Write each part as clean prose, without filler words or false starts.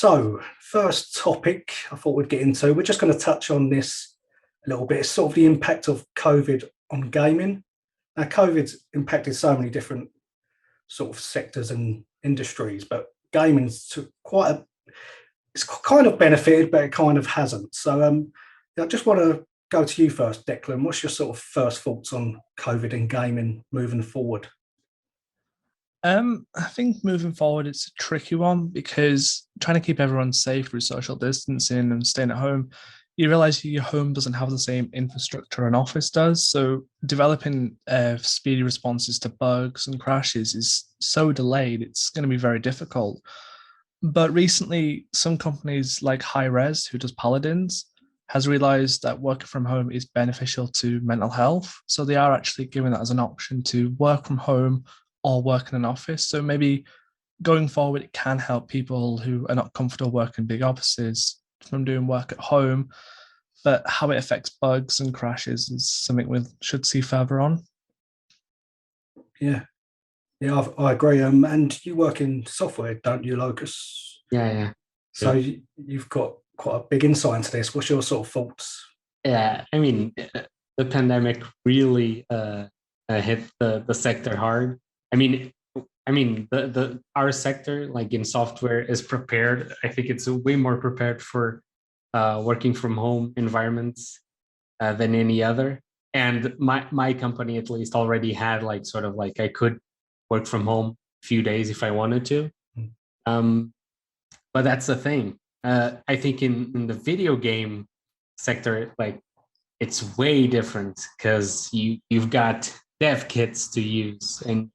So, first topic I thought we'd get into, we're just going to touch on this a little bit. It's sort of the impact of COVID on gaming. Now, COVID's impacted so many different sort of sectors and industries, but gaming's to quite a, it's kind of benefited, but it kind of hasn't. So, I just want to go to you first, Declan. What's your sort of first thoughts on COVID and gaming moving forward? I think moving forward, it's a tricky one because trying to keep everyone safe through social distancing and staying at home, you realize your home doesn't have the same infrastructure an office does. So developing speedy responses to bugs and crashes is so delayed, it's going to be very difficult. But recently, some companies like High Res, who does Paladins, has realized that working from home is beneficial to mental health. So they are actually giving that as an option to work from home or work in an office. So maybe going forward, it can help people who are not comfortable working in big offices from doing work at home. But how it affects bugs and crashes is something we should see further on. Yeah, yeah, I agree. And you work in software, don't you, Locus? Yeah, yeah. So Good. you've got quite a big insight into this. What's your sort of thoughts? Yeah, I mean, the pandemic really hit the sector hard. I mean, the our sector, like in software, is prepared. I think it's way more prepared for working from home environments than any other. And my company at least already had like sort of like I could work from home a few days if I wanted to. Mm. Um, but that's the thing. I think in the video game sector, like it's way different because you've got dev kits to use, and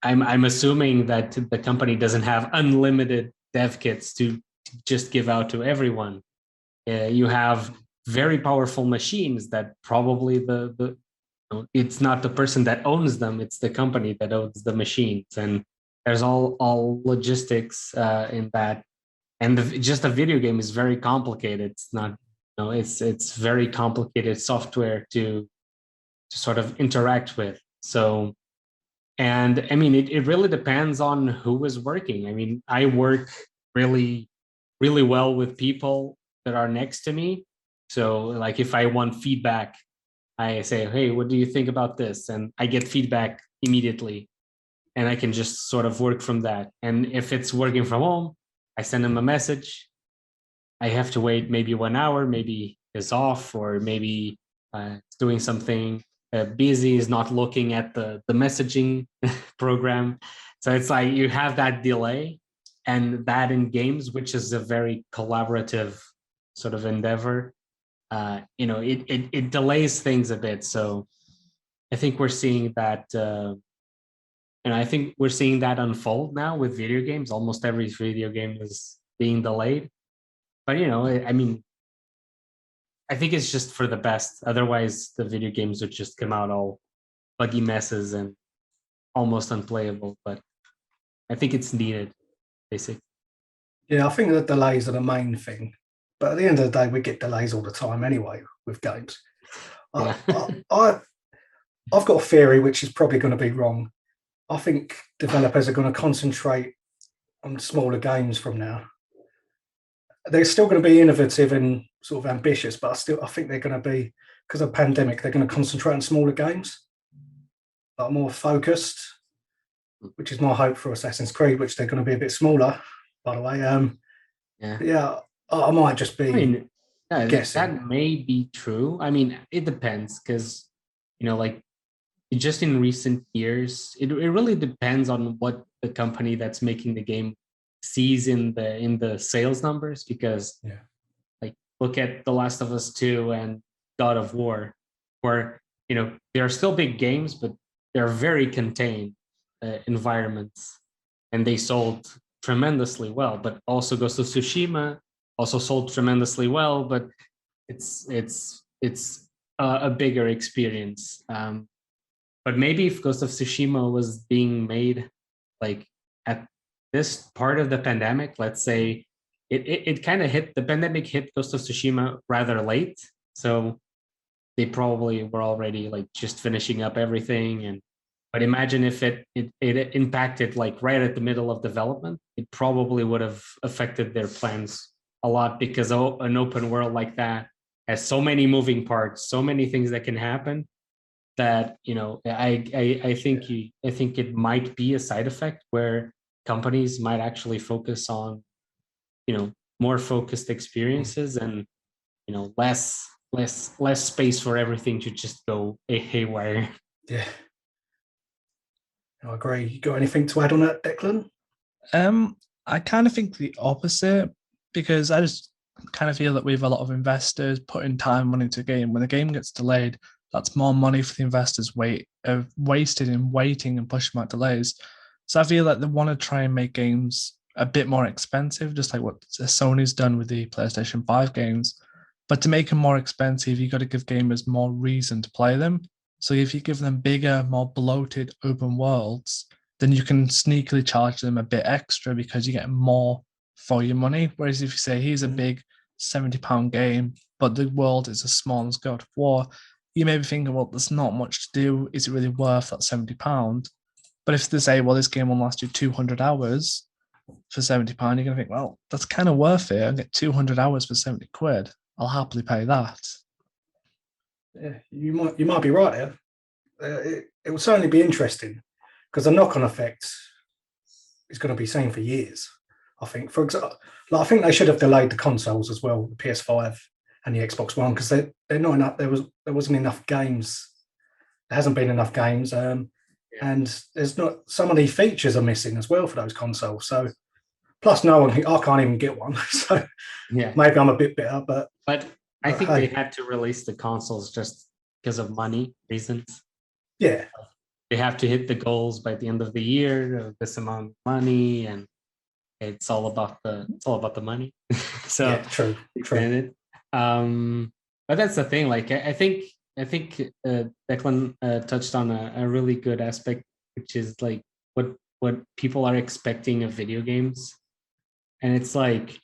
I'm assuming that the company doesn't have unlimited dev kits to just give out to everyone. You have very powerful machines that probably it's not the person that owns them, it's the company that owns the machines, and there's all logistics in that. And just a video game is very complicated. It's not, it's very complicated software to sort of interact with. So, and I mean, it really depends on who is working. I mean, I work really, really well with people that are next to me. So, like, if I want feedback, I say, hey, what do you think about this? And I get feedback immediately. And I can just sort of work from that. And if it's working from home, I send them a message. I have to wait maybe 1 hour, maybe is off, or maybe doing something busy, is not looking at the messaging program. So it's like you have that delay, and that in games, which is a very collaborative sort of endeavor, it delays things a bit. So I think we're seeing that. And I think we're seeing that unfold now with video games. Almost every video game is being delayed. But, I mean, I think it's just for the best. Otherwise, the video games would just come out all buggy messes and almost unplayable. But I think it's needed, basically. Yeah, I think the delays are the main thing. But at the end of the day, we get delays all the time anyway with games. I, Yeah. I, I've got a theory which is probably going to be wrong. I think developers are going to concentrate on smaller games from now. They're still going to be innovative and sort of ambitious, but I think they're going to be, because of the pandemic, they're going to concentrate on smaller games, like more focused, which is my hope for Assassin's Creed, which they're going to be a bit smaller, by the way. Yeah. Yeah, I might just be I mean, yeah, guessing. that may be true. I mean, it depends because, like just in recent years, it really depends on what the company that's making the game sees in the sales numbers. Because, Yeah, like, look at The Last of Us 2 and God of War, where they are still big games, but they're very contained environments, and they sold tremendously well. But also Ghost of Tsushima also sold tremendously well, but it's a bigger experience. But maybe if Ghost of Tsushima was being made like at this part of the pandemic, let's say it kind of hit the pandemic hit Ghost of Tsushima rather late. So they probably were already like just finishing up everything, and But imagine if it impacted like right at the middle of development, it probably would have affected their plans a lot, because an open world like that has so many moving parts, so many things that can happen, that I think it might be a side effect where companies might actually focus on more focused experiences, and less space for everything to just go haywire. Yeah, I agree. You got anything to add on that, Declan? I kind of think the opposite, because I just kind of feel that we have a lot of investors putting time and money into a game. When the game gets delayed, that's more money for the investors wasted in waiting and pushing back delays. So I feel like they want to try and make games a bit more expensive, just like what Sony's done with the PlayStation 5 games. But to make them more expensive, you got to give gamers more reason to play them. So if you give them bigger, more bloated open worlds, then you can sneakily charge them a bit extra because you get more for your money. Whereas if you say, here's a big £70 game, but the world is as small as God of War, you may be thinking, well, there's not much to do. Is it really worth that £70? But if they say, well, this game will last you 200 hours for £70, you're going to think, well, that's kind of worth it. I get 200 hours for 70 quid. I'll happily pay that. Yeah, you might be right there. It will certainly be interesting, because the knock-on effect is going to be seen for years. I think, for example, I think they should have delayed the consoles as well, the PS5 and the Xbox One, because they're not enough. There wasn't enough games. There hasn't been enough games, and there's not. Some of the features are missing as well for those consoles. So, plus I can't even get one. So, maybe I'm a bit bitter, but I think they had to release the consoles just because of money reasons. Yeah, they have to hit the goals by the end of the year, this amount of money, and it's all about the money. So yeah, true. But that's the thing. Like I think Declan touched on a really good aspect, which is like what people are expecting of video games, and it's like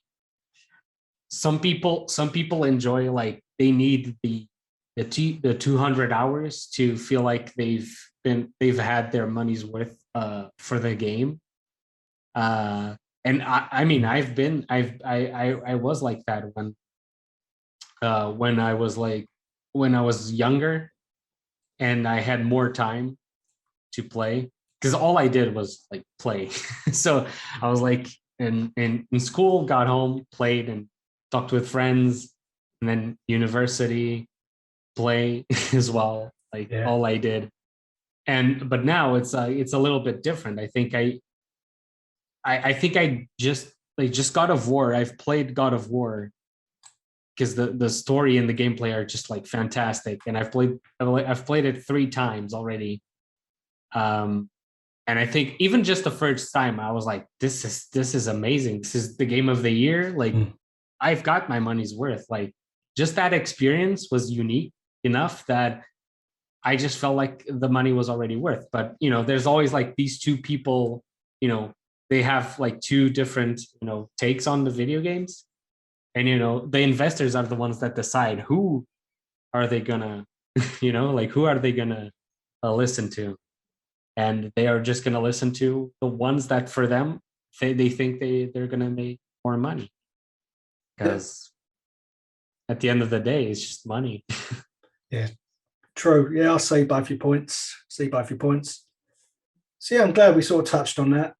some people enjoy, like, they need the 200 hours to feel like they've had their money's worth for the game. And I mean, I was like that when I was younger and I had more time to play, because all I did was like play. So I was like in school, got home, played and talked with friends, and then university, play as well. Like all I did. But now it's a little bit different. I think I just God of War. I've played God of War because the story and the gameplay are just like fantastic, and I've played it 3 times already. And I think even just the first time, I was like, this is amazing. This is the game of the year. Like, I've got my money's worth. Like, just that experience was unique enough that I just felt like the money was already worth. But, there's always like these two people, they have like 2 different, takes on the video games. And, the investors are the ones that decide who are they gonna, like, who are they gonna listen to? And they are just gonna listen to the ones that for them, they think they're gonna make more money. Because at the end of the day, it's just money. Yeah, true. Yeah, I see both your points. So yeah, I'm glad we sort of touched on that.